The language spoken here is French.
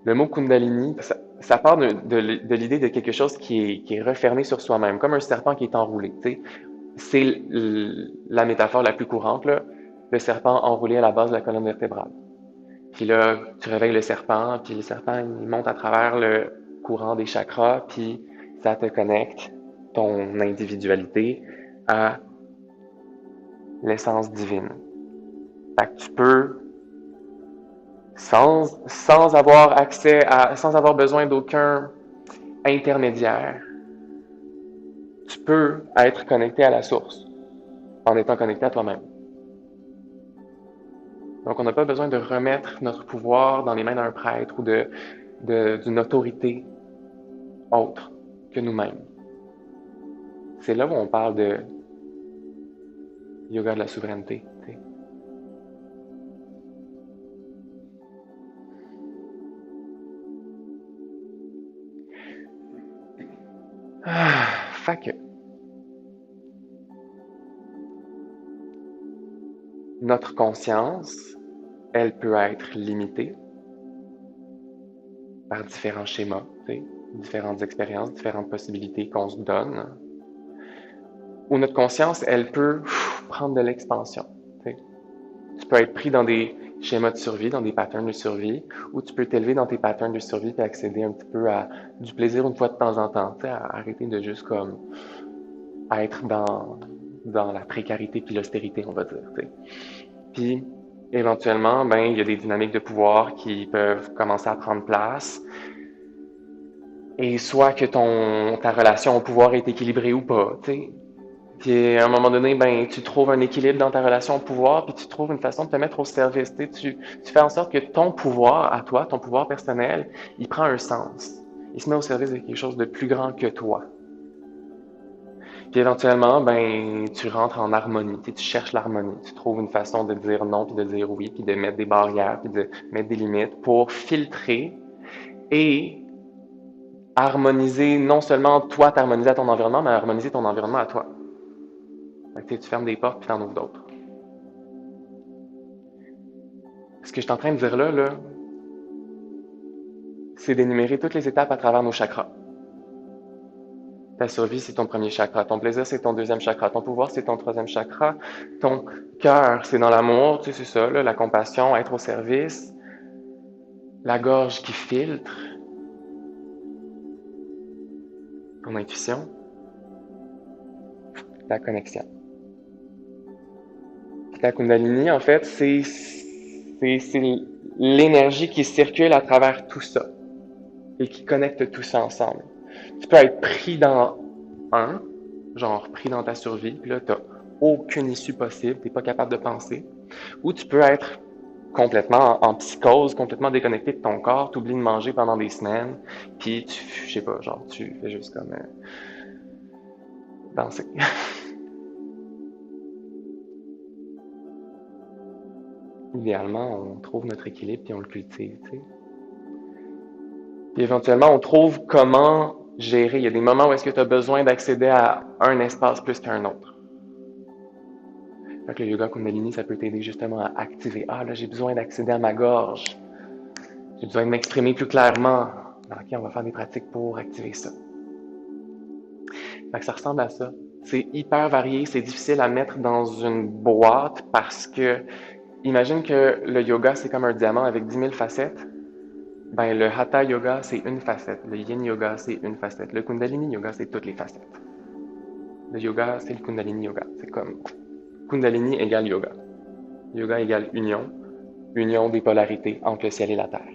Le mot Kundalini, ça part de l'idée de quelque chose qui est refermé sur soi-même, comme un serpent qui est enroulé. T'sais. C'est la métaphore la plus courante, là, le serpent enroulé à la base de la colonne vertébrale. Puis là, tu réveilles le serpent, puis le serpent, il monte à travers le courant des chakras, puis ça te connecte, ton individualité, à l'essence divine. Fait que tu peux, sans avoir accès à, sans avoir besoin d'aucun intermédiaire, tu peux être connecté à la source en étant connecté à toi-même. Donc, on n'a pas besoin de remettre notre pouvoir dans les mains d'un prêtre ou d'une autorité autre que nous-mêmes. C'est là où on parle de yoga de la souveraineté. T'sais. Fait que notre conscience, elle peut être limitée par différents schémas, différentes expériences, différentes possibilités qu'on se donne. Ou notre conscience, elle peut prendre de l'expansion. Tu peux être pris dans des schémas de survie, dans des patterns de survie, ou tu peux t'élever dans tes patterns de survie et accéder un petit peu à du plaisir une fois de temps en temps, à arrêter de juste comme être dans la précarité puis l'austérité, on va dire. T'sais. Puis, éventuellement, ben, il y a des dynamiques de pouvoir qui peuvent commencer à prendre place. Et soit que ta relation au pouvoir est équilibrée ou pas, tu sais. Puis à un moment donné, ben, tu trouves un équilibre dans ta relation au pouvoir, puis tu trouves une façon de te mettre au service. Tu fais en sorte que ton pouvoir à toi, ton pouvoir personnel, il prend un sens. Il se met au service de quelque chose de plus grand que toi. Puis éventuellement, ben, tu rentres en harmonie, tu cherches l'harmonie. Tu trouves une façon de dire non, puis de dire oui, puis de mettre des barrières, puis de mettre des limites pour filtrer et harmoniser, non seulement toi t'harmoniser à ton environnement, mais harmoniser ton environnement à toi. Fait que, tu fermes des portes puis t'en ouvres d'autres. Ce que je suis en train de dire là, c'est d'énumérer toutes les étapes à travers nos chakras. Ta survie, c'est ton premier chakra. Ton plaisir, c'est ton deuxième chakra. Ton pouvoir, c'est ton troisième chakra. Ton cœur, c'est dans l'amour, tu sais, c'est ça, là, la compassion, être au service. La gorge qui filtre. Ton intuition. La connexion. Puis ta Kundalini, en fait, c'est l'énergie qui circule à travers tout ça et qui connecte tout ça ensemble. Tu peux être pris dans genre pris dans ta survie, puis là, tu n'as aucune issue possible, tu n'es pas capable de penser. Ou tu peux être complètement en psychose, complètement déconnecté de ton corps, tu oublies de manger pendant des semaines, puis je sais pas, genre, tu fais juste comme danser. Idéalement, on trouve notre équilibre puis on le cultive, tu sais. Puis éventuellement, on trouve comment gérer. Il y a des moments où est-ce que tu as besoin d'accéder à un espace plus qu'un autre. Fait que le yoga Kundalini, ça peut t'aider justement à activer. Ah, là, j'ai besoin d'accéder à ma gorge. J'ai besoin de m'exprimer plus clairement. OK, on va faire des pratiques pour activer ça. Fait que ça ressemble à ça. C'est hyper varié, c'est difficile à mettre dans une boîte parce que, imagine que le yoga, c'est comme un diamant avec 10 000 facettes. Ben, le Hatha Yoga, c'est une facette. Le Yin Yoga, c'est une facette. Le Kundalini Yoga, c'est toutes les facettes. Le yoga, c'est le Kundalini Yoga. C'est comme Kundalini égale yoga. Yoga égale union. Union des polarités entre le ciel et la terre.